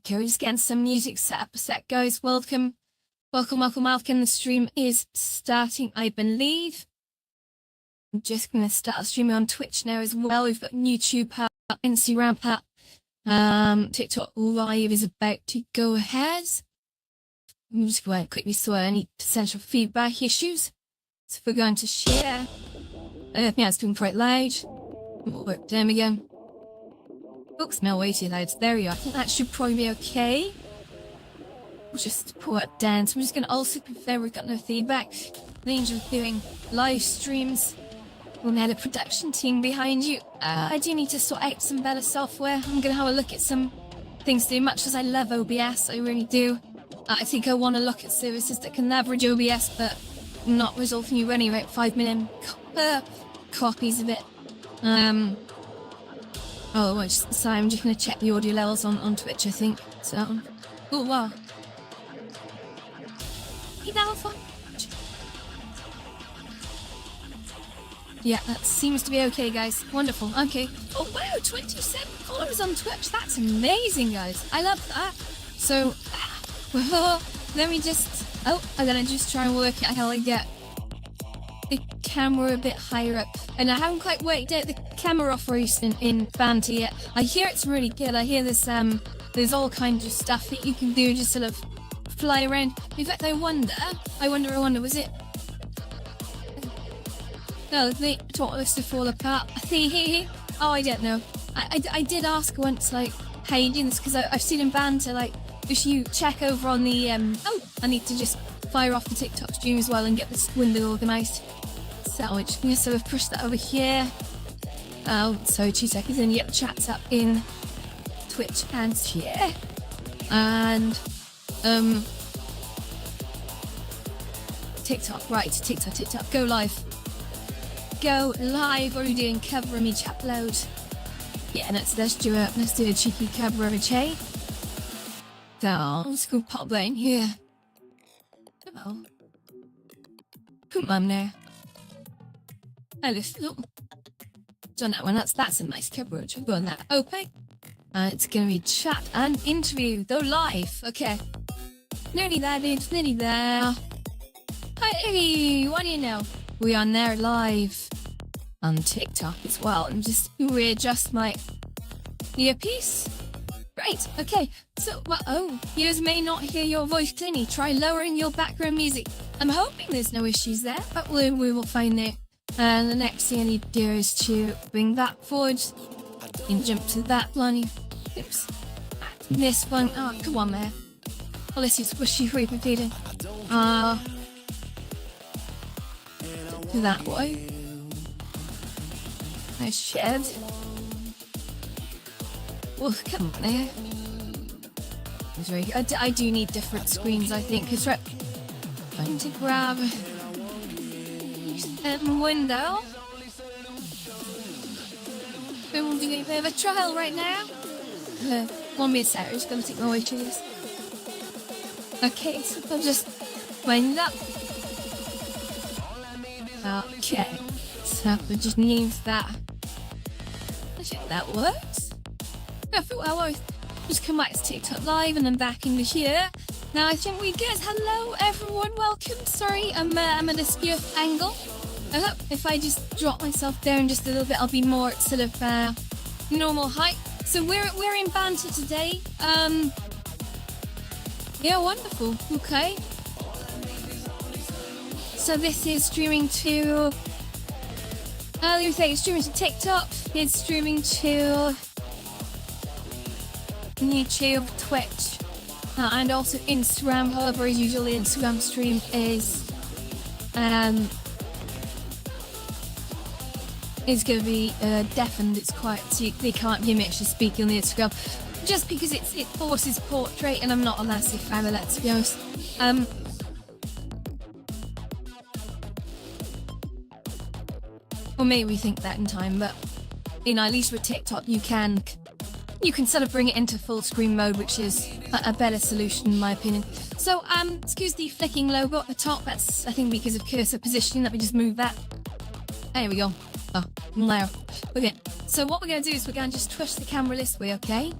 Okay, we're just getting some music set up a sec, guys. Welcome. The stream is starting, I believe. I'm just going to start streaming on Twitch now as well. We've got YouTube up, Instagram up. TikTok live is about to go ahead. I'm just going to quickly sort any potential feedback issues. So if we're going to share, yeah, it's doing quite loud. There we go. Books smell way too loud. There we go. I think that should probably be okay. We'll just pull it down. So I'm just going to also confirm we've got no feedback. The angel doing live streams. We had a production team behind you. I do need to sort out some better software. I'm going to have a look at some things to do. Much as I love OBS, I really do. I think I want to look at services that can leverage OBS, but not resulting in you running about 5 million copies of it. Sorry, I'm just going to check the audio levels on Twitch, I think. So, oh wow. Yeah, that seems to be okay, guys. Wonderful. Okay. Oh wow, 27 followers on Twitch. That's amazing, guys. I love that. So, let me just... Oh, I'm going to just try and work out how I get the camera a bit higher up. And I haven't quite worked out the camera operation in Banter yet. I hear it's really good. I hear there's all kinds of stuff that you can do, just sort of fly around. In fact, I wonder, was it... No, they taught us to fall apart. Oh, I don't know. I did ask once, like, how you doing this? Because I've seen in Banter, like, if you check over on the... Oh, I need to just fire off the TikTok stream as well and get this window organised. So I'm just going to sort of push that over here. Oh, so 2 seconds and get the chats up in Twitch and share. And TikTok, right, TikTok, go live. Go live. What are we doing? Cover me chat load. Yeah, let's do a cheeky cover of a chain. So let's go pop that in here. Oh. Come on there. I just done that one. That's a nice coverage. I've done that. Okay. It's gonna be chat and interview. Though live. Okay. Nearly there, dude. Nearly there. Hey, what do you know? We are now live on TikTok as well. And just readjust my earpiece. Right, okay. So, viewers may not hear your voice clearly. Try lowering your background music. I'm hoping there's no issues there, but we will find out. And the next thing I need to do is to bring that forward and jump to that one. Oops. This one. Oh, come on there. Oh, let's use squishy repeating. That way. Nice shed. Oh, come on there. I do need different screens, I think, because I'm trying to grab a window. We're doing a bit of a trial right now. 1 minute, Sarah, just gonna take my way through this. Okay, so I'll just wind up. Okay, so we just need that. I think that works. I thought I would just come back to TikTok live and then back into here. Now I think we good. Hello everyone, welcome. Sorry, I'm at a skew angle. I hope if I just drop myself down just a little bit, I'll be more sort of normal height. So we're in Banter today. Yeah, wonderful. Okay. So this is streaming to... it's streaming to TikTok. It's streaming to YouTube, Twitch, and also Instagram. However, as usual, the Instagram stream is going to be deafened. It's quiet, so they can't hear me actually speak on the Instagram, just because it forces portrait, and I'm not a massive fan of that, to be honest. Or maybe we think that in time, but at least with TikTok you can sort of bring it into full screen mode, which is a better solution in my opinion. So excuse the flicking logo at the top. That's I think because of cursor positioning. Let me just move that. There we go. Oh, there. Okay. So what we're gonna do is we're gonna just twist the camera this way, okay?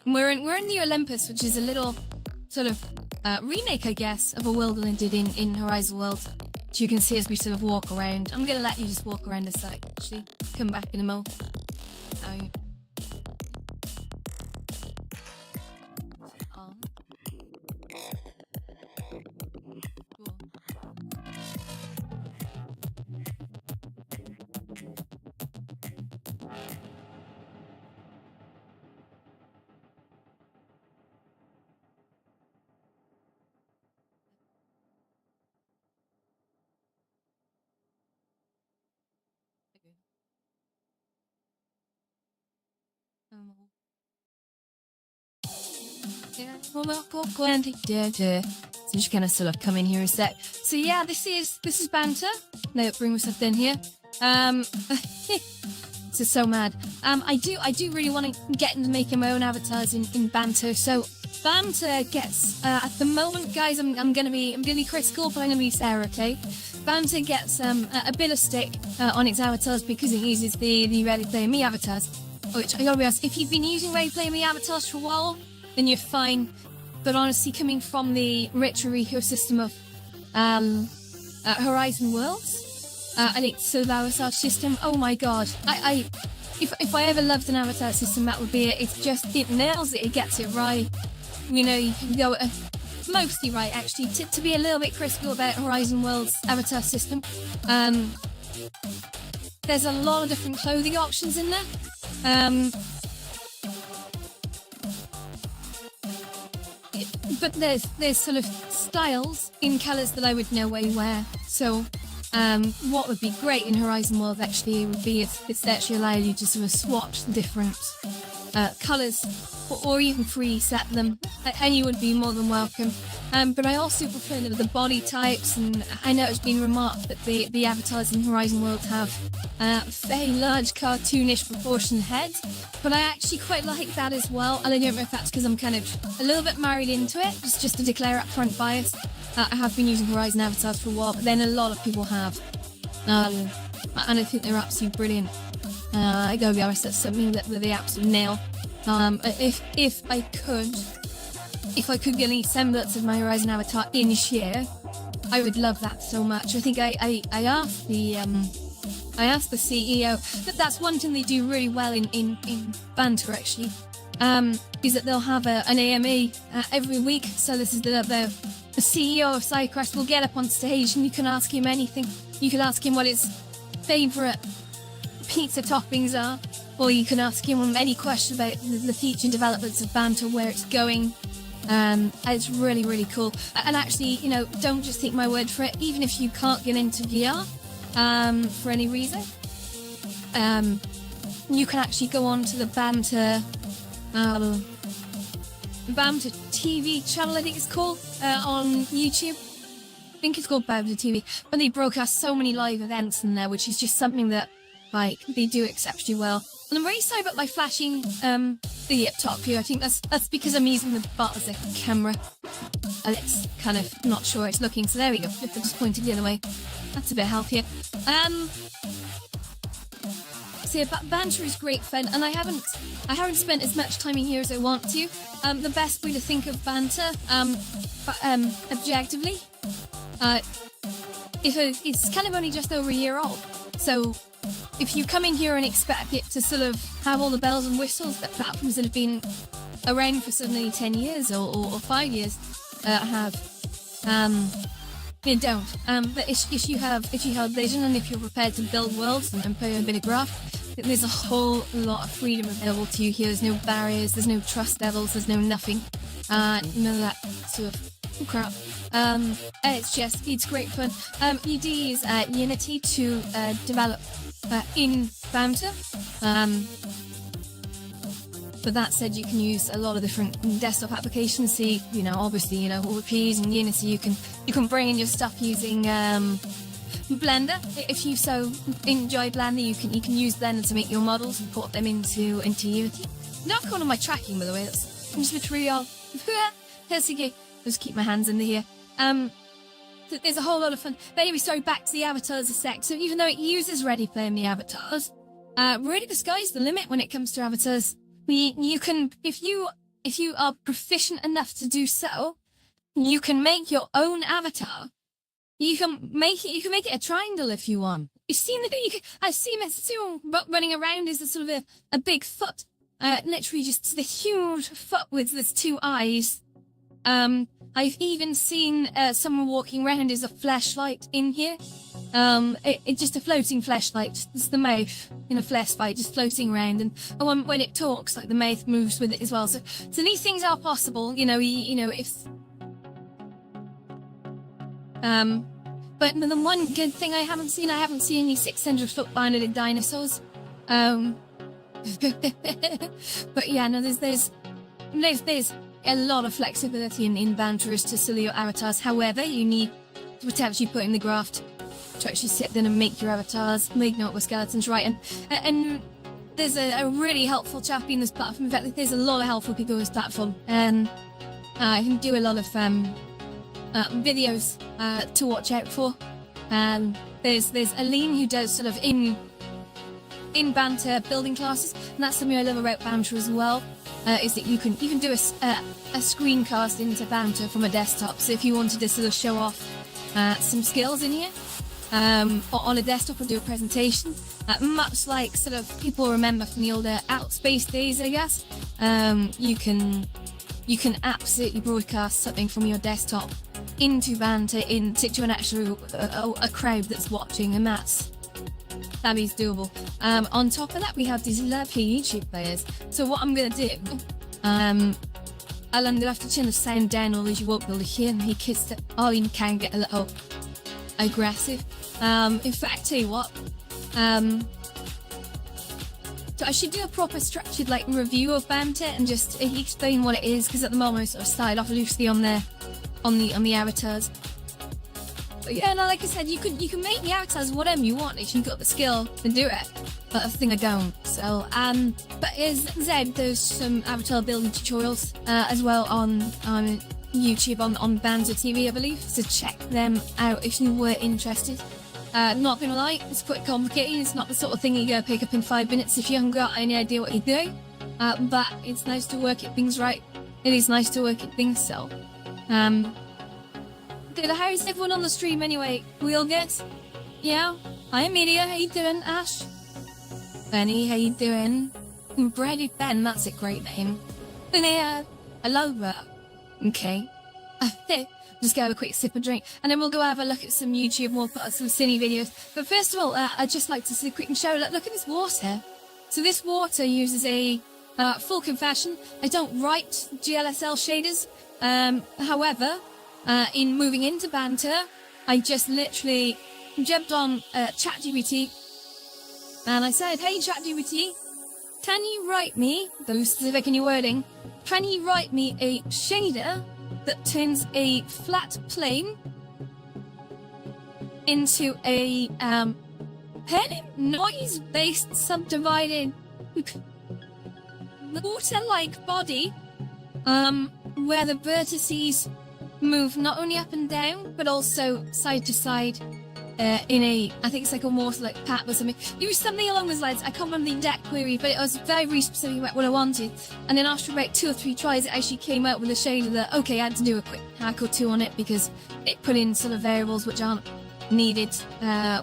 We're in the Olympus, which is a little sort of remake, I guess, of a world I did in Horizon World. So you can see as we sort of walk around. I'm gonna let you just walk around a sec, actually. Come back in a mo. So just gonna sort of come in here a sec. So yeah, this is Banter. Now bring myself in here. This is so mad. I do really want to get into making my own avatars in Banter. So Banter gets at the moment, guys. I'm gonna be Chris Cool, but I'm gonna be Sarah. Okay. Banter gets a bit of stick on its avatars because it uses the Ready Player Me avatars. Which I gotta be honest, if you've been using Ready Player Me avatars for a while, then you're fine. But honestly, coming from the richer ecosystem of Horizon Worlds, and its sort of avatar system, oh my god! If I ever loved an avatar system, that would be it. It nails it. It gets it right. You know, you can go mostly right actually. To be a little bit critical about Horizon Worlds avatar system, there's a lot of different clothing options in there. But there's sort of styles in colours that I would know where you wear. So what would be great in Horizon World actually would be if it's actually allowed you to sort of swatch the different colours or even preset them, and you would be more than welcome. But I also prefer the body types, and I know it's been remarked that the avatars in Horizon World have very large cartoonish proportioned heads, but I actually quite like that as well, and I don't know if that's because I'm kind of a little bit married into it, just to declare upfront bias. I have been using Horizon avatars for a while, but then a lot of people have, and I think they're absolutely brilliant. I gotta be honest, that's something that they absolutely nail. If I could get any semblance of my Horizon avatar in Sheer, I would love that so much. I think I asked the CEO that's one thing they do really well in Banter actually, is that they'll have an AMA every week. So this is the CEO of SideQuest will get up on stage and you can ask him anything. You can ask him what his favourite pizza toppings are, or you can ask him any question about the future developments of Banter, where it's going. It's really, really cool. And actually, you know, don't just take my word for it. Even if you can't get into VR for any reason, you can actually go on to the Banter TV channel, I think it's called, on YouTube. I think it's called Banter TV. But they broadcast so many live events in there, which is just something that, like, they do exceptionally well. And I'm really sorry about my flashing the top here. I think that's because I'm using the butt as a camera, and it's kind of not sure it's looking. So there we go. If I just pointed the other way, that's a bit healthier. So yeah, Banter is great fun, and I haven't spent as much time in here as I want to. The best way to think of Banter, objectively, it's kind of only just over a year old. So if you come in here and expect it to sort of have all the bells and whistles that platforms that have been around for suddenly 10 years or 5 years have, you don't. But if you have vision, and if you're prepared to build worlds and play a bit of graph, there's a whole lot of freedom available to you here. There's no barriers, there's no trust levels, there's no nothing. None of that sort of crap. It's great fun. You do use Unity to develop in Banter. But that said, you can use a lot of different desktop applications. See, you know, obviously, you know, if you're using Unity, you can bring in your stuff using Blender. If you so enjoy Blender, you can use Blender to make your models and port them into Unity. Not calling my tracking, by the way. That's just material. Let's keep my hands in here. There's a whole lot of fun. But anyway, sorry, back to the avatars a sec. So even though it uses Ready Player Me avatars, really the sky's the limit when it comes to avatars. You can, if you if you are proficient enough to do so, you can make your own avatar. You can make it a triangle if you want. You've seen I've seen Mitsuo running around as a sort of a big foot. Literally just this huge foot with this 2 eyes. I've even seen someone walking around as a flashlight in here. It's just a floating flashlight. It's the mouth in a flashlight just floating around, and when it talks, like the mouth moves with it as well. So these things are possible. If. But the one good thing I haven't seen any 600-foot banded dinosaurs. But yeah, no, there's a lot of flexibility in Banter as to silly your avatars. However, you need to actually put in the graft to actually sit there and make your avatars, make note with skeletons, right? And there's a really helpful chap in this platform. In fact, there's a lot of helpful people in this platform, and I can do a lot of videos to watch out for. There's Aline who does sort of in Banter building classes, and that's something I love about Banter as well. Is that you can do a screencast into Banter from a desktop. So if you wanted to sort of show off some skills in here on a desktop or do a presentation, much like sort of people remember from the older Outspace days, I guess, you can absolutely broadcast something from your desktop into Banter into an actual a crowd that's watching, and that is doable. On top of that, we have these lovely YouTube players. So what I'm going to do, I'll have to turn the sound down, otherwise you won't be able to hear me, because Arlene can get a little aggressive. In fact, tell you what, so I should do a proper structured review of Banter and just explain what it is, because at the moment I sort of started off loosely on the avatars. But yeah, no, like I said, you can make the avatars whatever you want if you've got the skill to do it. But I think I don't. So but as Zed, there's some avatar building tutorials as well on YouTube on Banter TV, I believe. So check them out if you were interested. Not gonna lie, it's quite complicated. It's not the sort of thing you're gonna pick up in 5 minutes if you haven't got any idea what you're doing. But it's nice to work at things right. It is nice to work at things, so how's everyone on the stream anyway? We all good? Yeah? Hi Amelia, how you doing? Ash? Benny, how you doing? Brady Ben, that's a great name. Linnea, I love that. Okay. Just go have a quick sip of drink, and then we'll go have a look at some YouTube, we'll put up some silly videos. But first of all, I'd just like to see a quick show. Look at this water. So this water uses a full confession, I don't write GLSL shaders. However, in moving into Banter, I just literally jumped on ChatGPT and I said, hey ChatGPT, can you write me, though specific in your wording, can you write me a shader that turns a flat plane into a noise-based subdivided water-like body where the vertices move not only up and down, but also side to side in a, I think it's like a water like pat or something. It was something along those lines. I can't remember the exact query, but it was very specific about what I wanted. And then after about 2 or 3 tries, it actually came out with a shader that, okay, I had to do a quick hack or two on it because it put in sort of variables which aren't needed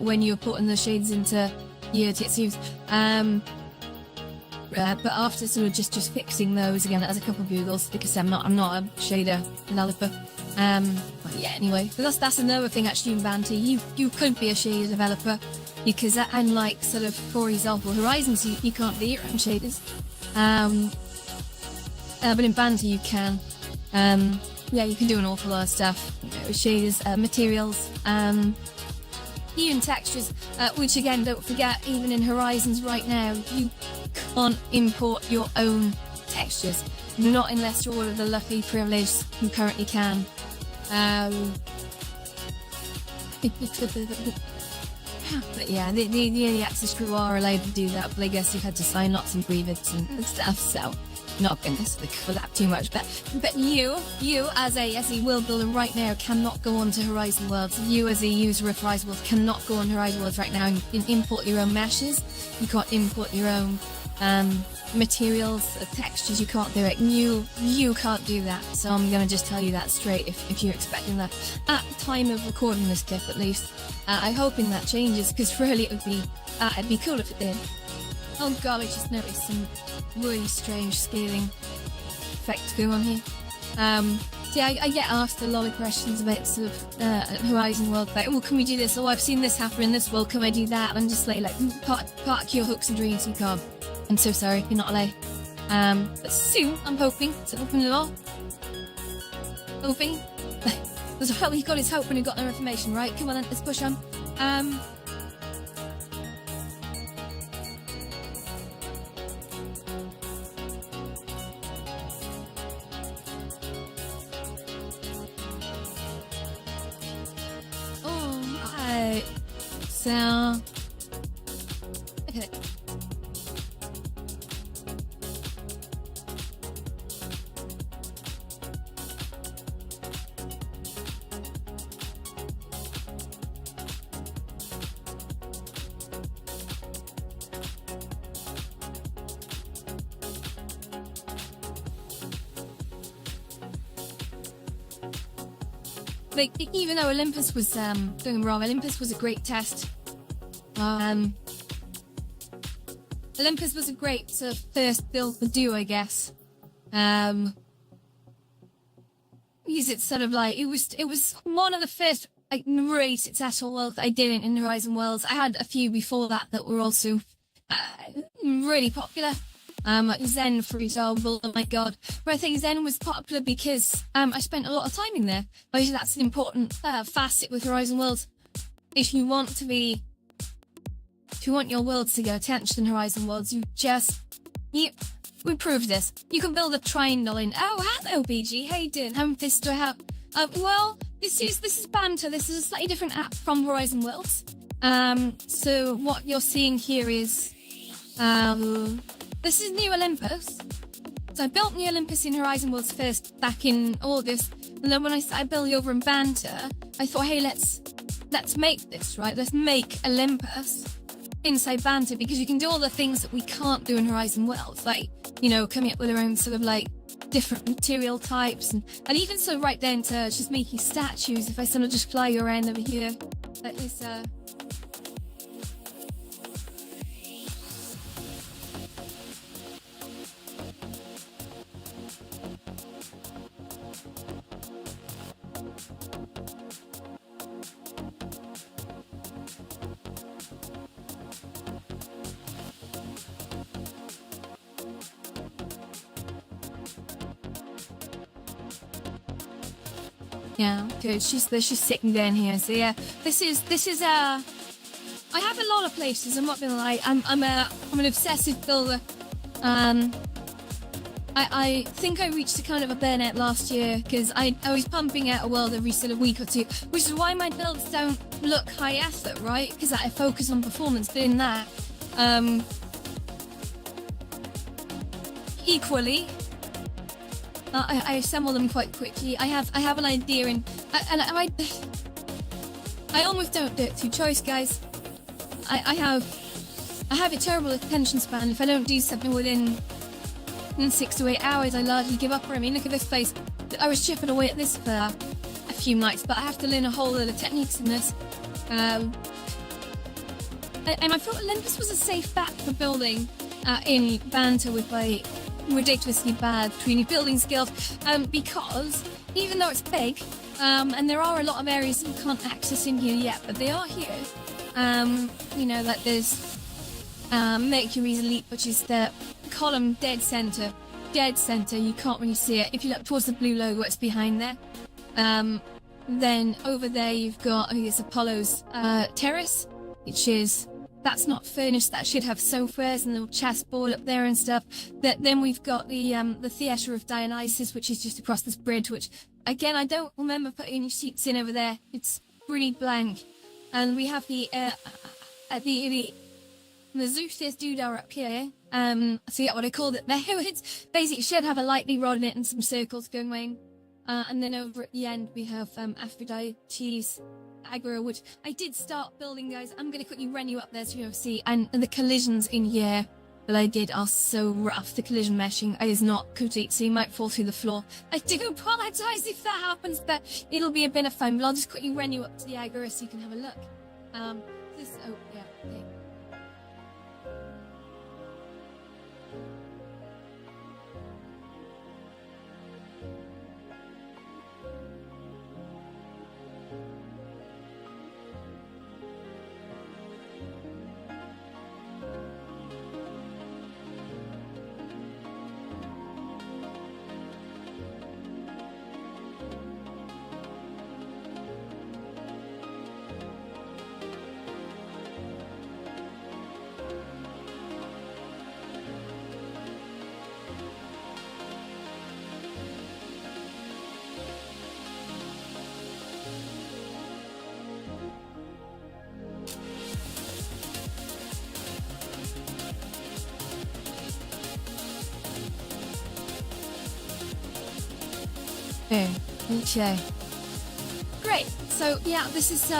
when you're putting the shades into your textures. But after sort of just fixing those again, that was a couple of Googles because I'm not a shader developer. But yeah, anyway, but that's another thing actually in Banter. You could be a shader developer because unlike sort of, for example, Horizons, you can't do your own shaders. But in Banter you can. Yeah, you can do an awful lot of stuff. You know, shaders, materials, even textures, which again, don't forget, even in Horizons right now, you can't import your own textures. Not unless you're one of the lucky privileged who currently can. But yeah, the access crew are allowed to do that, but I guess you've had to sign lots of grievances and stuff, so not going to collab too much. But you as a world builder right now cannot go onto Horizon Worlds. You as a user of Horizon Worlds cannot go on Horizon Worlds right now and import your own meshes. You can't import your own materials, textures, you can't do it. You can't do that. So I'm gonna just tell you that straight if you're expecting that. At the time of recording this clip, at least, I'm hoping that changes, because really it'd be cool if it did. Oh god, I just noticed some really strange scaling effects going on here. See, I get asked a lot of questions about sort of Horizon World, like, oh, can we do this? Oh, I've seen this happen in this world, can I do that? And I'm just like park your hopes and dreams, you can't. I'm so sorry, you're not allowed. But soon, I'm hoping to open it all. Hoping. There's a hope, he got his hope when he got no information, right? Come on then, let's push on. Alright. So... okay. Like, even though Olympus was, don't get me wrong, Olympus was a great test. Olympus was a great sort of first build to do, I guess. Because it's sort of like, it was one of the first, like, really successful worlds I did in Horizon Worlds. I had a few before that were also really popular. Like Zen, for example, oh my god. But I think Zen was popular because I spent a lot of time in there. Obviously, that's an important facet with Horizon Worlds. If you want your worlds to get attention in Horizon Worlds, we proved this. You can build a triangle in. Oh, hello, BG. How you doing? How this do I have? Well, this is Banter. This is a slightly different app from Horizon Worlds. So what you're seeing here is this is New Olympus. So I built New Olympus in Horizon Worlds first back in August, and then when I started building over in Banter, I thought, hey, let's make this, right? Let's make Olympus inside Banter, because you can do all the things that we can't do in Horizon Worlds, like, you know, coming up with our own sort of like different material types, and even so right down to just making statues. If I sort of just fly you around over here, that is yeah, good. She's sitting down here. So yeah, this is I have a lot of places. I'm not gonna lie. I'm an obsessive builder. I think I reached a kind of a burnout last year because I was pumping out a world every sort of week or two, which is why my builds don't look high effort, right? Because I focus on performance. Doing that, equally. I assemble them quite quickly. I have an idea, and I almost don't do it through choice, guys. I have a terrible attention span. If I don't do something within 6 to 8 hours, I largely give up. I mean, look at this place. I was chipping away at this for a few nights, but I have to learn a whole lot of techniques in this. And I thought Olympus was a safe bet for building in Banter with my ridiculously bad 3D building skills, because even though it's big, and there are a lot of areas that you can't access in here yet, but they are here. You know, like there's Mercury's Elite, which is the column dead center. You can't really see it. If you look towards the blue logo, it's behind there. Then over there you've got, I think it's Apollo's terrace, which is, that's not furnished. That should have sofas and a little chessboard up there and stuff. Then we've got the Theatre of Dionysus, which is just across this bridge, which, again, I don't remember putting any seats in over there. It's pretty blank. And we have the Zeus Dudar up here. I forget what I called it there. It's basically, it should have a lightning rod in it and some circles going away. And then over at the end we have Aphrodite's Agora, which I did start building, guys. I'm going to quickly run you up there so you'll see. And the collisions in here that I did are so rough. The collision meshing is not complete, so you might fall through the floor. I do apologise if that happens, but it'll be a bit of fun. But I'll just quickly run you up to the Agora so you can have a look. Oh yeah, okay. Okay. Great. So yeah, this is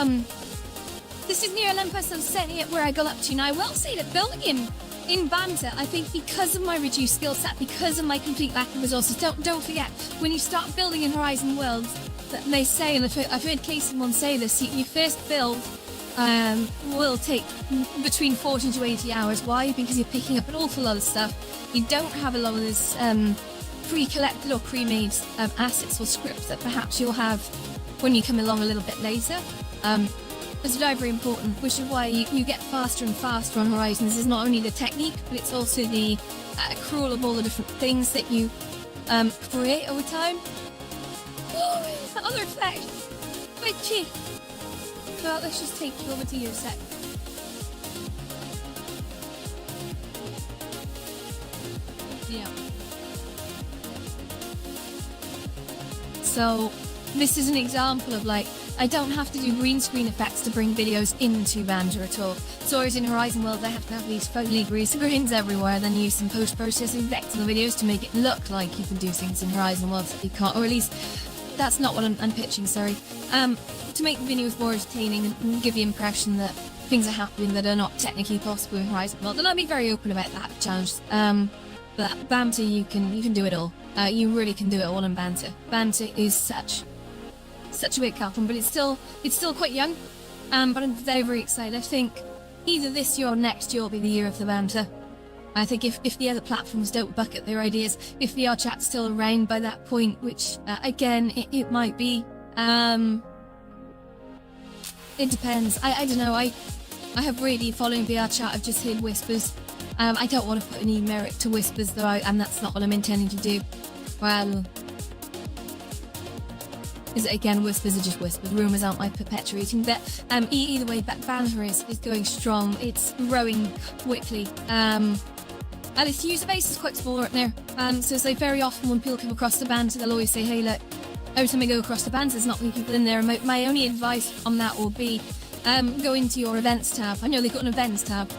near Olympus. I'm setting it where I got up to. Now I will say that building in Banter, I think because of my reduced skill set, because of my complete lack of resources, don't forget, when you start building in Horizon Worlds, that they say, and I've heard Casey once say this, your first build will take between 40 to 80 hours. Why? Because you're picking up an awful lot of stuff. You don't have a lot of this pre-collected or pre-made assets or scripts that perhaps you'll have when you come along a little bit later. It's very, very important, which is why you get faster and faster on Horizons. It's not only the technique, but it's also the accrual of all the different things that you create over time. Oh, the other effect! Witchy! Well, let's just take you over to your sec. Yeah. So, this is an example of like, I don't have to do green screen effects to bring videos into Banter at all. So whereas in Horizon World I have to have these fugly green screens everywhere, then use some post-processing effects on the videos to make it look like you can do things in Horizon World that you can't, or at least that's not what I'm pitching, sorry. To make the videos more entertaining and give the impression that things are happening that are not technically possible in Horizon World. And I'll be very open about that challenge. But Banter, you can do it all. You really can do it all in Banter. Banter is such a big platform, but it's still quite young. But I'm very, very excited. I think either this year or next year will be the year of the Banter. I think if the other platforms don't bucket their ideas, if VR chat's still around by that point, which again it might be, it depends. I don't know. I have really following VR chat. I've just heard whispers. I don't want to put any merit to whispers though, and that's not what I'm intending to do. Well, is it again, whispers are just whispers. Rumours aren't my perpetuating. But either way, Banter is going strong. It's growing quickly. And its user base is quite small right now. So say very often when people come across the Banter, they'll always say, hey look, every time I go across the Banter, there's not many people in there. My only advice on that will be go into your events tab. I know they've got an events tab.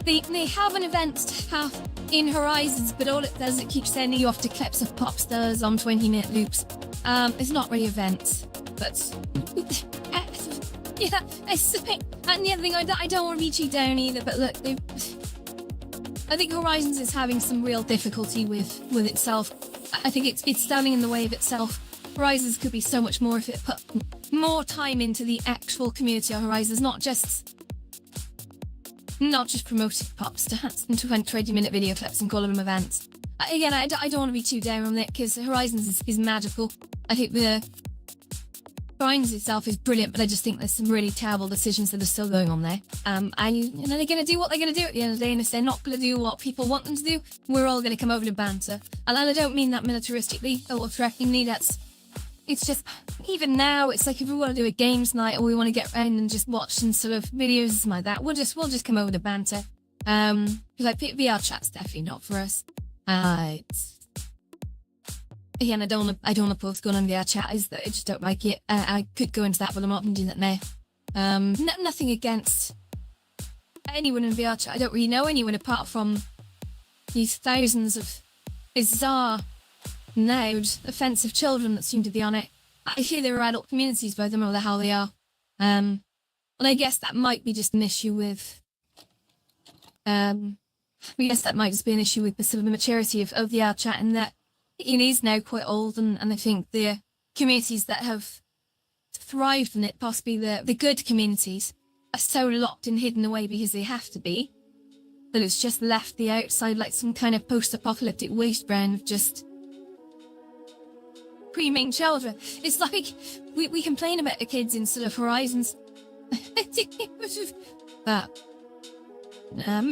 They have an events tab in Horizons, but all it does, it keeps sending you off to clips of pop stars on 20-minute loops. It's not really events, but yeah, and the other thing, I don't want to be too down either, but look, I think Horizons is having some real difficulty with itself. I think it's standing in the way of itself. Horizons could be so much more if it put more time into the actual community of Horizons, not just promoting pop stars and 20-minute video clips and calling them events. Again, I don't want to be too down on it because Horizons is magical. I think the Horizons itself is brilliant, but I just think there's some really terrible decisions that are still going on there. And they're going to do what they're going to do at the end of the day, and if they're not going to do what people want them to do, we're all going to come over to Banter. And I don't mean that militaristically or threateningly. It's just, even now, it's like if we want to do a games night or we want to get around and just watch some sort of videos like that, we'll just come over to Banter. Like VR chat's definitely not for us. Again, I don't want to post going on VR chat. Is that I just don't like it. I could go into that, but I'm not going to do that now. Nothing against anyone in VR chat. I don't really know anyone apart from these thousands of bizarre, loud, offensive children that seem to be on it. I hear there are adult communities, but I don't know the hell they are. And I guess that might be just an issue with, I guess that might just be an issue with the sort of maturity of the our chat, and that it is now quite old, and I think the communities that have thrived in it, possibly the good communities, are so locked and hidden away because they have to be, that it's just left the outside like some kind of post-apocalyptic wasteland of just screaming children. It's like we complain about the kids in sort of Horizons. But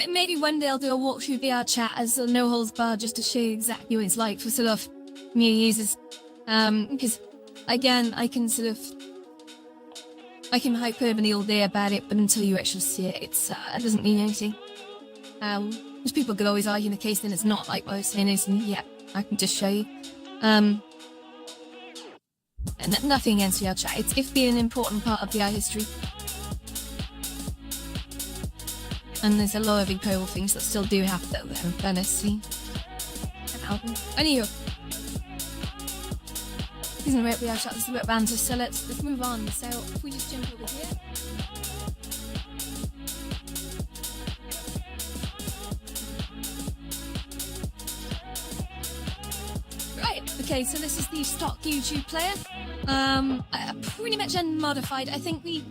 maybe one day I'll do a walkthrough VR chat as a no holds bar, just to show you exactly what it's like for sort of new users. Because again, I can hyperbole all day about it, but until you actually see it, it doesn't mean anything. Because people could always argue the case, then it's not like what I was saying is, and yeah, I can just show you. And nothing against VR chat. It's been an important part of VR history. And there's a lot of incredible things that still do happen though, in fairness. Anywho, this isn't about VR chat, this is about banter, so let's move on. So if we just jump over here. Right, okay, so this is the stock YouTube player. Pretty much unmodified. I think the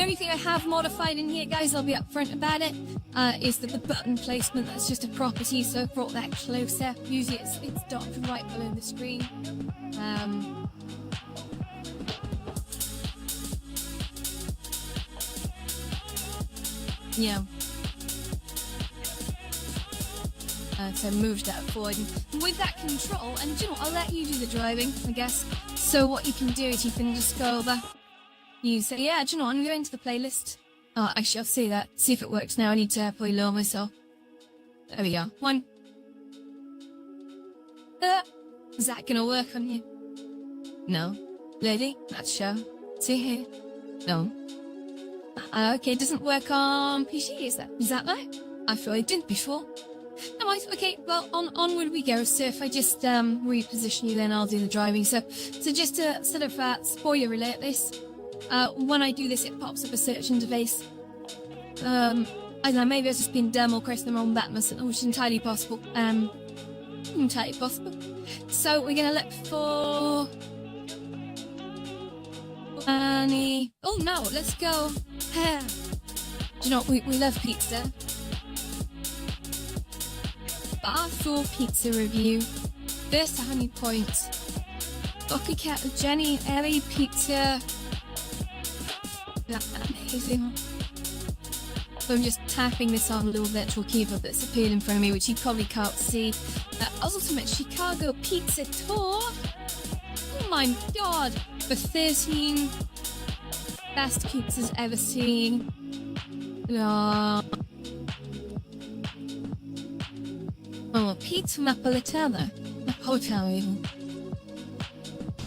only thing I have modified in here, guys, I'll be upfront about it, is the button placement. That's just a property, so I've brought that closer. Usually it's docked right below the screen. Yeah. So moved that forward and with that control, and you know, I'll let you do the driving, I guess. So what you can do is you can just go over, you say, yeah, do you know, I'm going to the playlist. Oh, actually, I'll see that, see if it works now. I need to probably lower myself. There we go. One. Is that gonna work on you? No. Lady, let's show. See here. No. Okay, it doesn't work on PC, is that right? I thought it didn't before. No, okay, well, onward we go. So if I just reposition you, then I'll do the driving. So just to sort of spoiler alert this, when I do this, it pops up a search interface. I don't know, maybe I've just been dumb or pressed the wrong button, which is entirely possible. Entirely possible. So we're gonna look for any. Oh no, let's go. Do you know what? We love pizza. Bar 4 pizza review. First 100 points. Bucky Cat with Jenny, Ellie Pizza. That's amazing. So I'm just tapping this on a little virtual keyboard that's appeared in front of me, which you probably can't see. Ultimate Chicago Pizza Tour. Oh my god. For 13 best pizzas ever seen. Oh, pizza napolitano. Napolitano even.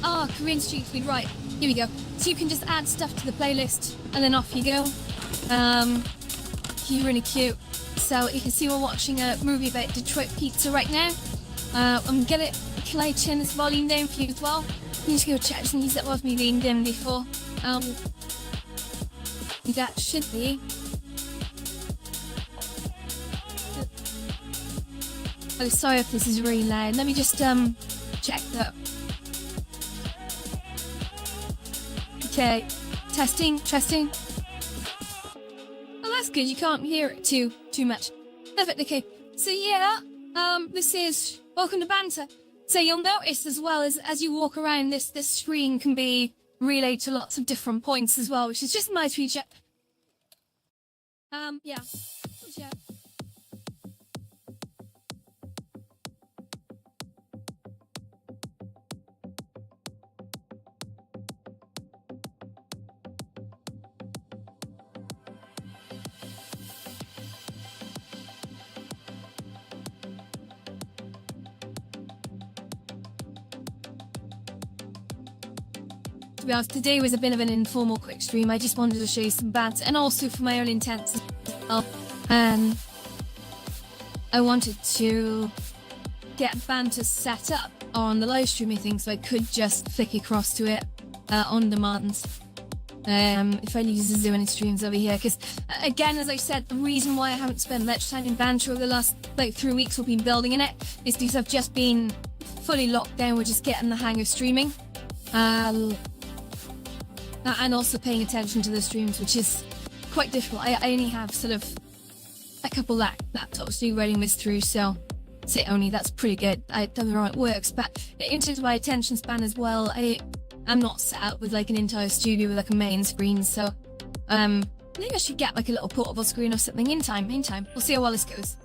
Ah, Korean street food, right. Here we go. So you can just add stuff to the playlist and then off you go. Really cute. So you can see we're watching a movie about Detroit pizza right now. Can I turn this volume down for you as well? You just go check some things that was me being dim before. That should be. Oh, sorry if this is really loud. Let me just check that. Okay, testing. Oh, that's good. You can't hear it too much. Perfect. Okay. So yeah, this is welcome to Banter. So you'll notice as well as you walk around, this screen can be relayed to lots of different points as well, which is just my feature. Yeah. To be honest, today was a bit of an informal quick stream. I just wanted to show you some banter, and also for my own intents as well. I wanted to get Banter set up on the live streaming thing, so I could just flick across to it on demand. if I use to do any streams over here, because again, as I said, the reason why I haven't spent much time in Banter over the last 3 weeks we've been building in it is because I've just been fully locked down with just getting the hang of streaming, and also paying attention to the streams, which is quite difficult. I only have sort of a couple laptops to do running this through, so only that's pretty good. I don't know how it works, but in terms of my attention span as well, I'm not set up with like an entire studio with like a main screen, so maybe I should get like a little portable screen or something in time. We'll see how well this goes.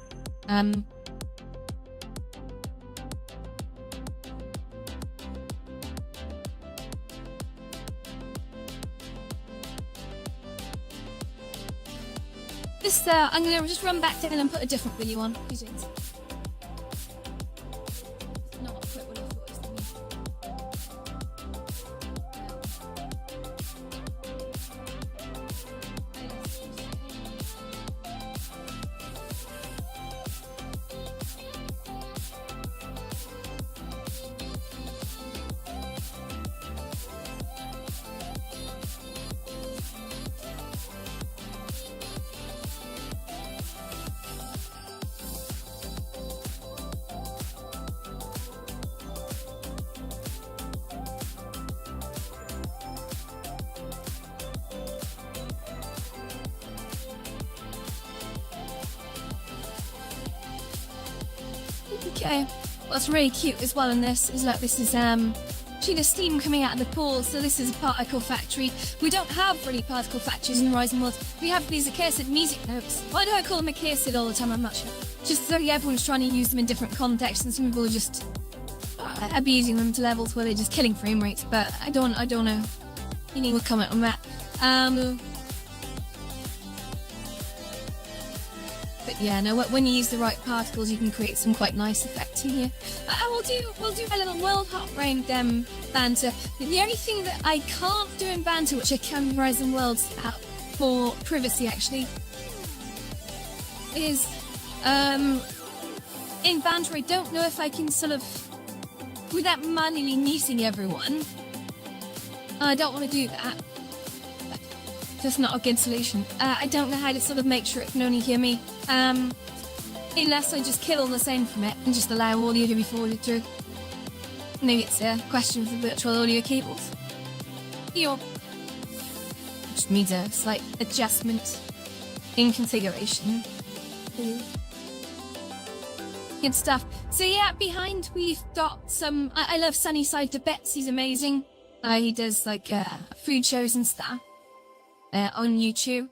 I'm gonna just run back down and put a different video on. Not quite what I thought it was gonna Okay, what's really cute as well in this is like this is actually the steam coming out of the pool, so this is a particle factory. We don't have really particle factories in Horizon Worlds. We have these accursed music notes. Why do I call them accursed all the time? I'm not sure. Just so everyone's trying to use them in different contexts, and some people are just abusing them to levels where they're just killing frame rates. But I don't know. You need to comment on that. But yeah, no. When you use the right particles, you can create some quite nice effects in here. We'll do a little world hop round Banter. The only thing that I can't do in Banter, which I can in Horizon Worlds for privacy actually, is in Banter I don't know if I can sort of, without manually muting everyone. I don't want to do that. That's not a good solution. I don't know how to sort of make sure it can only hear me. Unless I just kill all the sound from it and just allow audio to be forwarded through. Maybe it's a question for virtual audio cables. Or just needs a slight adjustment in configuration. Good stuff. So yeah, behind we've got some... I love Sunnyside to Bets, he's amazing. He does like food shows and stuff. On YouTube.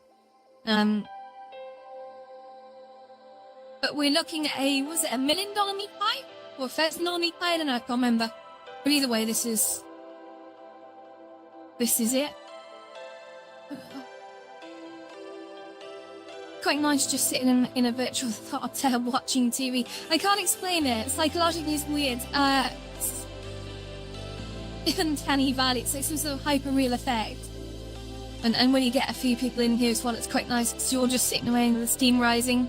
But we're looking at was it $1 million meat pie? Or a $1,000 meat pie? I don't know, I can't remember. But either way, this is it. Quite nice just sitting in a virtual theatre watching TV. I can't explain it. Psychologically it's weird. It's uncanny valley. It's like some sort of hyper-real effect. And when you get a few people in here as well, it's quite nice because you're just sitting away with the steam rising.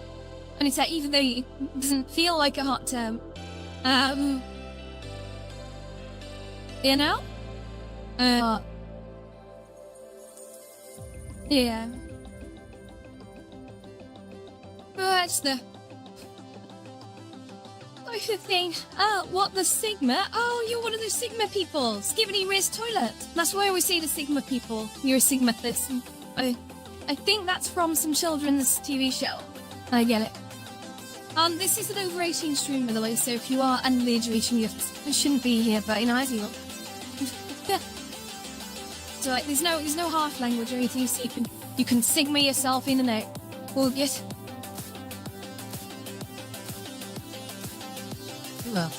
And it's like, even though it doesn't feel like a hot term, you know? Yeah. Oh, that's the thing. What, the Sigma? Oh, you're one of the Sigma people. Skibidi Riz Toilet. That's why I always say the Sigma people. You're a Sigma person. I think that's from some children's TV show. I get it. This is an over 18 stream, by the way, so if you are under the age of 18, you shouldn't be here, but as you will. So like, there's no half language or anything, so you can Sigma yourself in and out. All good. Well.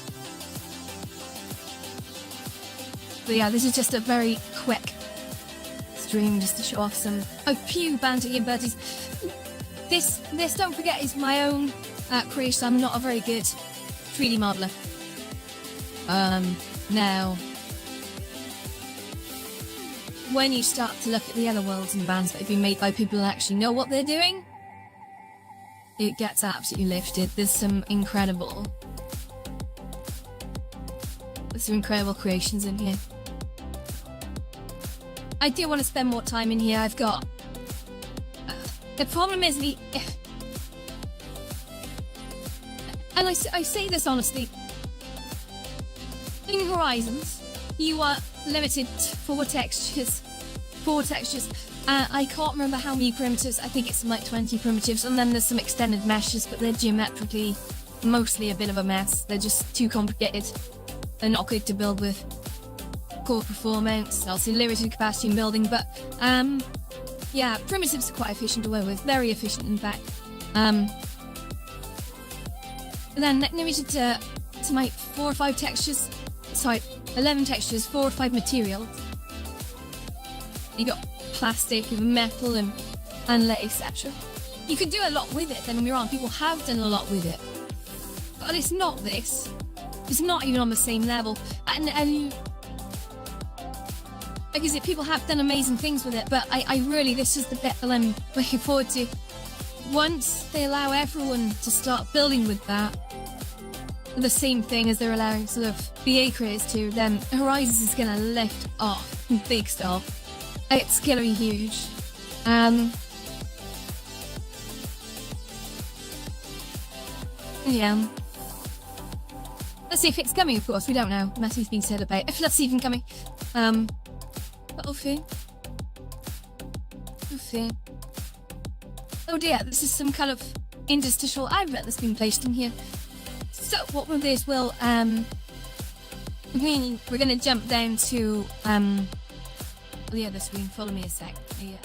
But yeah, this is just a very quick stream just to show off a few Banter birdies. This, don't forget, is my own creation. I'm not a very good 3D modeler. Now, when you start to look at the other worlds and bands that have been made by people who actually know what they're doing, it gets absolutely lifted. There's some incredible creations in here. I do want to spend more time in here. I've got... the problem is and I say this honestly, in Horizons, you are limited to 4 textures. I can't remember how many primitives. I think it's like 20 primitives, and then there's some extended meshes, but they're geometrically mostly a bit of a mess. They're just too complicated. They're not good to build with. Core performance, also limited capacity in building, but yeah, primitives are quite efficient to work with, very efficient in fact. And then limited to my 4 or 5 textures, sorry, 11 textures, 4 or 5 materials. You got plastic and metal and lace, etc. You can do a lot with it, don't get me wrong, people have done a lot with it. But it's not this. It's not even on the same level. And like I said, people have done amazing things with it, but I really, this is the bit that I'm looking forward to. Once they allow everyone to start building with that, the same thing as they're allowing sort of BA creators to, then Horizons is going to lift off in big style. It's going to be huge. Yeah. Let's see if it's coming, of course. We don't know. Nothing's been said about if that's even coming. But we'll see. We'll see. Oh dear, this is some kind of interstitial advert that's been placed in here. So what we'll do is we're gonna jump down to the other screen. Follow me a sec. Yeah.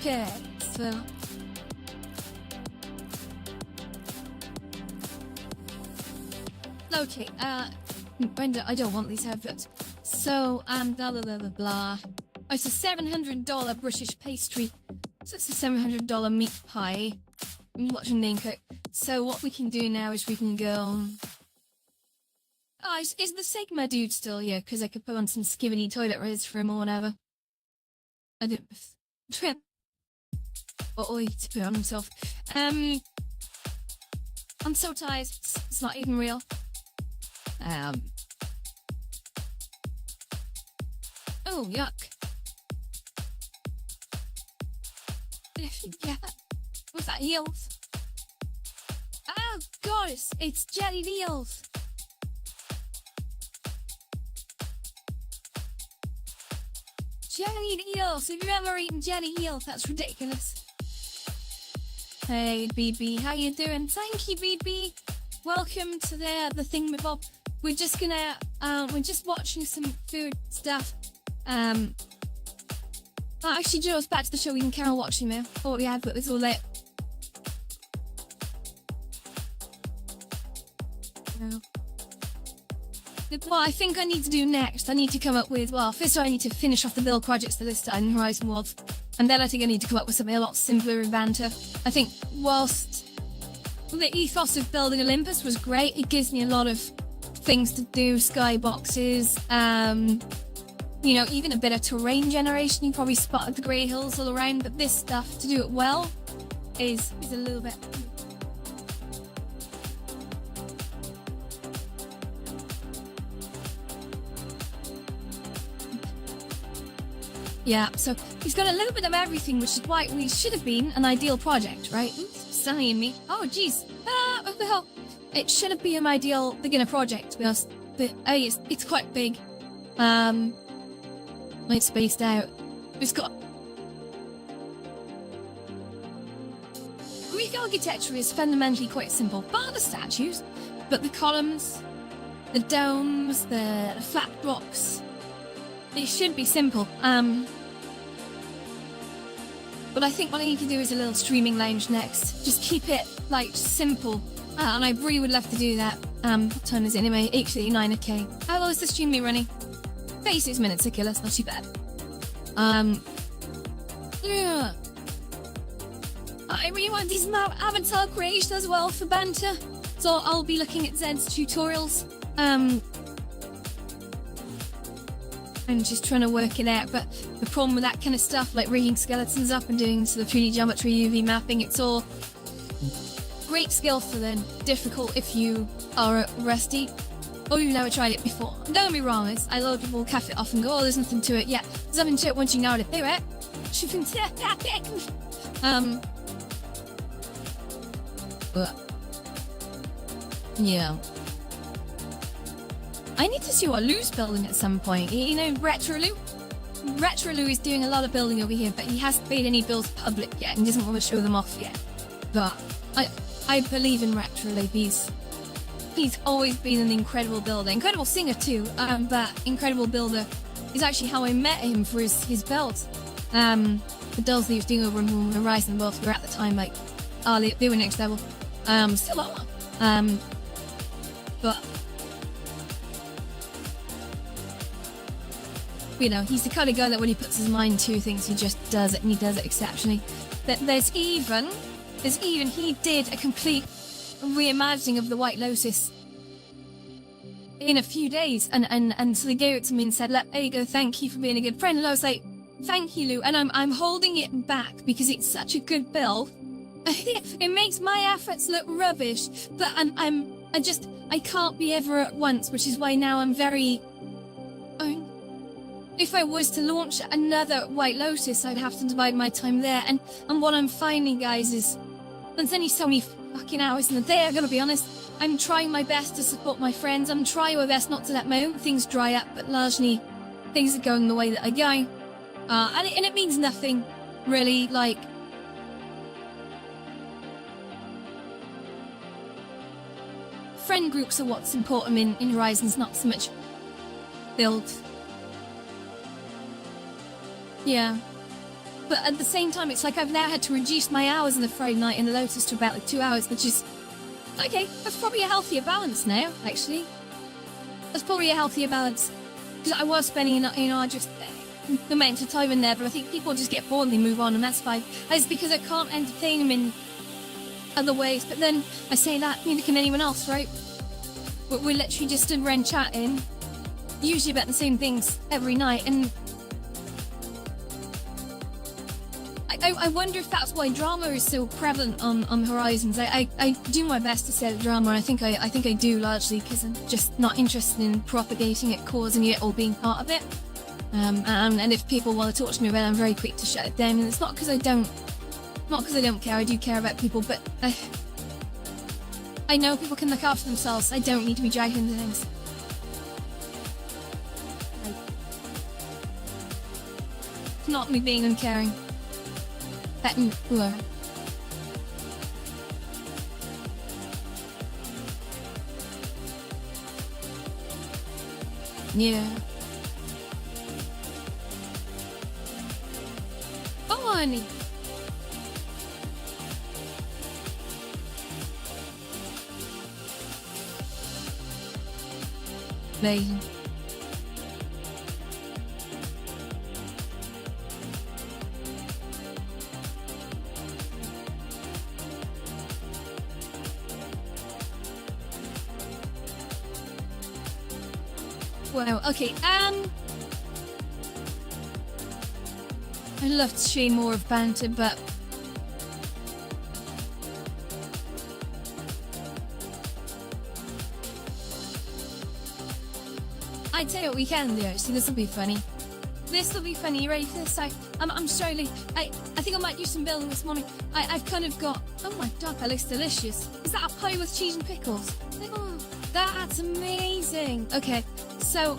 Okay, so okay, Brenda, I don't want these adverts. So, blah blah blah blah blah. Oh, it's a $700 British pastry. So it's a $700 meat pie. Watch your name cook. So what we can do now is we can go. Oh, is the Sigma dude still here? Because I could put on some skivvy toiletries for him or whatever. I didn't. Or to put on himself. I'm so tired. It's not even real. Oh, yuck. Yeah. What's that? Eels? Oh, God, it's jellied eels. Jellied eels. Have you ever eaten jellied eels? That's ridiculous. Hey, BB, how you doing? Thank you, BB. Welcome to the thingamabob. We're just gonna, we're just watching some food stuff. Actually, Joe's back to the show. We can carry on watching now. Oh, yeah, but it's all lit. No. What I think I need to do next, I need to come up with, well, first of all, I need to finish off the build projects for this time in Horizon Worlds. And then I think I need to come up with something a lot simpler in Banter. I think whilst the ethos of building Olympus was great, it gives me a lot of things to do, skyboxes, you know, even a bit of terrain generation. You probably spotted the grey hills all around, but this stuff, to do it well, is a little bit... Yeah, so he's got a little bit of everything, which is why we should have been an ideal project, right? Oops, Sally and me. Oh, jeez. Ah, what the hell? It should have been an ideal beginner project, to be honest. But, hey, it's quite big. It's spaced out. It's got... Greek architecture is fundamentally quite simple, bar the statues, but the columns, the domes, the flat blocks, it should be simple. But I think what I need to do is a little streaming lounge next. Just keep it, like, simple. And I really would love to do that. What time is it anyway? 8:39, okay. How long is the stream me running? 36 minutes, okay, that's not too bad. Yeah. I really want these avatar creation as well for Banter. So I'll be looking at Zed's tutorials. I'm just trying to work it out. But the problem with that kind of stuff, like rigging skeletons up and doing sort of 3D geometry, UV mapping, it's all great skill for then, difficult if you are rusty or you've never tried it before. Don't get me wrong, a lot of people caff it off and go, oh, there's nothing to it. Yeah, there's nothing to it once you know how to do it. But yeah, I need to see what Lou's building at some point. You know, Retro Lou is doing a lot of building over here, but he hasn't made any builds public yet and doesn't want to show them off yet. But I believe in Retro Lou. He's always been an incredible builder, incredible singer too. But incredible builder is actually how I met him for his builds. The builds that he was doing over in Horizon Worlds were at the time like, oh, they were next level. Still are. But you know, he's the kind of guy that when he puts his mind to things, he just does it, and he does it exceptionally. There's even he did a complete reimagining of the White Lotus in a few days, and so they gave it to me and said, "Look, there you go, thank you for being a good friend." And I was like, "Thank you, Lou," and I'm holding it back because it's such a good build. It makes my efforts look rubbish, but I can't be ever at once, which is why now I'm very. If I was to launch another White Lotus, I'd have to divide my time there, and what I'm finding, guys, is there's only so many fucking hours in the day. I'm gonna be honest. I'm trying my best to support my friends. I'm trying my best not to let my own things dry up, but largely things are going the way that are going, and it means nothing really. Like, friend groups are what's important in Horizons, not so much build. Yeah. But at the same time, it's like I've now had to reduce my hours on the Friday night in the Lotus to about like 2 hours, which is, okay, that's probably a healthier balance now, actually. That's probably a healthier balance. Because I was spending, just the amount of time in there, but I think people just get bored and they move on, and that's fine. It's because I can't entertain them in other ways. But then I say that, neither can anyone else, right? But we're literally just stood around chatting, usually about the same things every night, and I wonder if that's why drama is so prevalent on Horizons. I do my best to set drama, and I think I do largely because I'm just not interested in propagating it, causing it, or being part of it. And if people want to talk to me about it, I'm very quick to shut it down. And it's not because I don't care. I do care about people, but I know people can look after themselves. I don't need to be dragged into things. It's not me being uncaring. Yeah. Oh, honey. Amazing. Wow, okay, I'd love to show you more of Banter, but I tell you what we can do, actually. This will be funny. You ready for this? I'm slowly, I think I might do some building this morning. I've kind of got, oh my god, that looks delicious. Is that a pie with cheese and pickles? Oh, that's amazing. Okay, so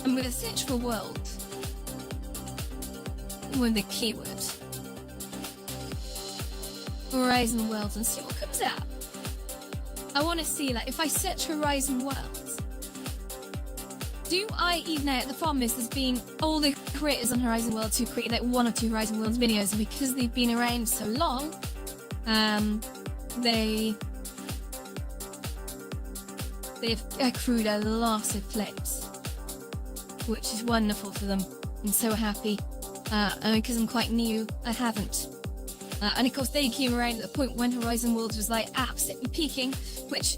I'm going to search for world with the keyword Horizon Worlds and see what comes out. I want to see, like, if I search Horizon Worlds, do I even out? The problem is there's been all the creators on Horizon Worlds who created like 1 or 2 Horizon Worlds videos, and because they've been around so long, they've accrued a lot of clips, which is wonderful for them. I'm so happy. Because I'm quite new, I haven't And of course they came around at the point when Horizon Worlds was like absolutely peaking, which,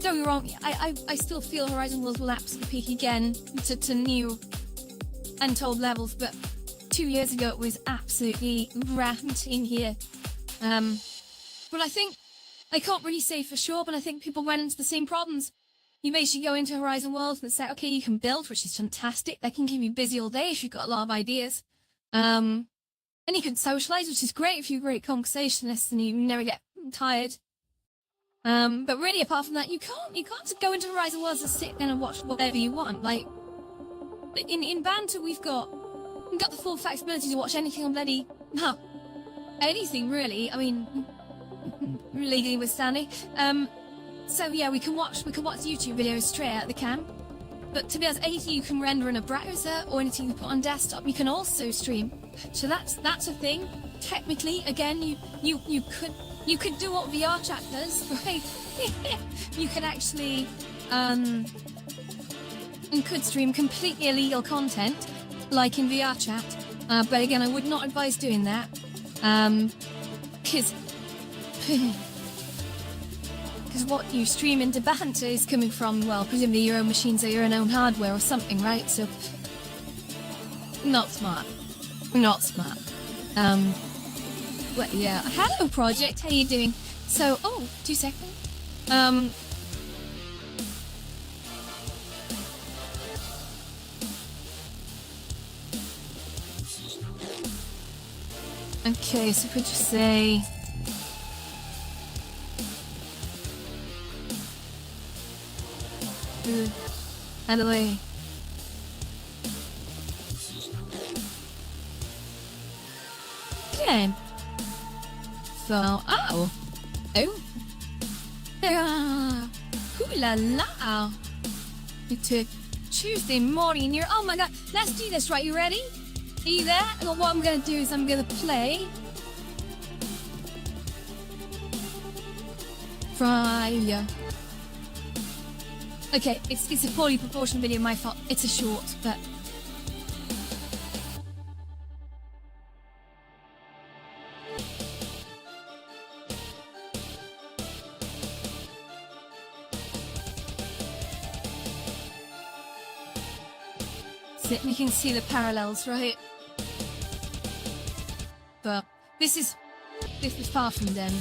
don't get me wrong, I still feel Horizon Worlds will absolutely peak again to new untold levels, but 2 years ago it was absolutely rampant in here. But I think, I can't really say for sure, but I think people went into the same problems. You basically go into Horizon Worlds and say, okay, you can build, which is fantastic. That can keep you busy all day if you've got a lot of ideas. And you can socialize, which is great if you're a great conversationalist and you never get tired. But really, apart from that, you can't just go into Horizon Worlds and sit down and watch whatever you want. Like, in Banter, we've got the full flexibility to watch anything on bloody, anything really. I mean, legally withstanding. So yeah, we can watch YouTube videos straight out of the cam. But to be honest, anything you can render in a browser or anything you put on desktop, you can also stream. So that's a thing. Technically, again, you could do what VR chat does, right? You could actually you could stream completely illegal content, like in VR chat. But again, I would not advise doing that, because what you stream into Banter is coming from, well, presumably your own machines or your own hardware or something, right? So, not smart. Not smart. Well, yeah. Hello, Project. How you doing? So, 2 seconds. Okay, so could you say... Out of the way. Okay. So, Ooh la la. It's a Tuesday morning and you're, oh my god, let's do this, right? You ready? Are you there? And what I'm gonna do is I'm gonna play Friday. Okay, it's a poorly proportioned video, my fault. It's a short, but... So you can see the parallels, right? But this is far from them.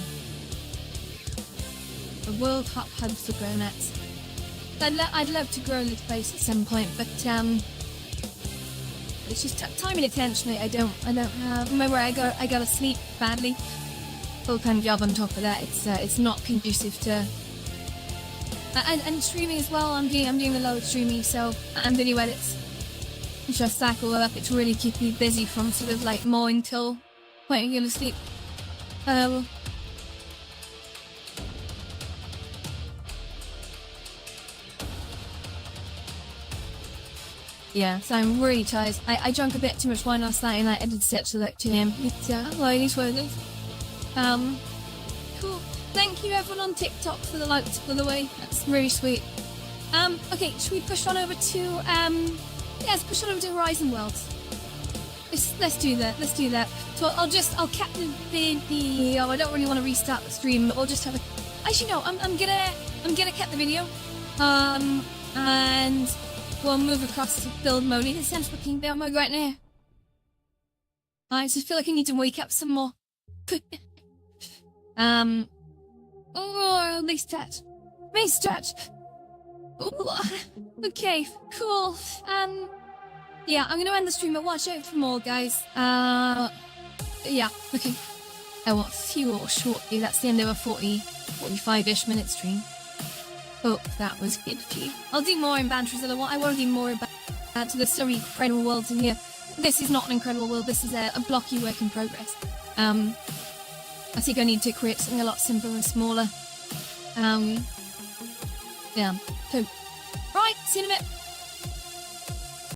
The World Cup hubs for grown-ups. I'd love to grow this place at some point, but it's just time and attention I don't have. Remember, I gotta sleep badly. Full-time job on top of that. It's not conducive to. And streaming as well. I'm doing the load streaming, so and video edits. Just stack all up. It's really keeping me busy from sort of like morning till when you're gonna sleep. Yeah, so I'm really tired. I drank a bit too much wine last night and I did set to like 2 AM. It's like it's what it is. Cool. Thank you everyone on TikTok for the likes, by the way. That's really sweet. Okay, should we push on over to let's push on over to Horizon Worlds. Let's do that. Let's do that. So I'll cap the video. I don't really want to restart the stream, but we'll just have a. Actually, no. I'm gonna cap the video. And we'll move across to build mode. It sounds fucking build mode right now. I just feel like I need to wake up some more. Oh, they stretch. They stretch. Okay, cool. Yeah, I'm gonna end the stream, but watch out for more, guys. Yeah, okay. I want fuel shortly. That's the end of a 45-ish minute stream. Hope that was good for you. I'll do more in Banter as I want. I want to do more about the sorry incredible worlds in here. This is not an incredible world. This is a blocky work in progress. I think I need to create something a lot simpler and smaller. Yeah. So, right. See you in a bit.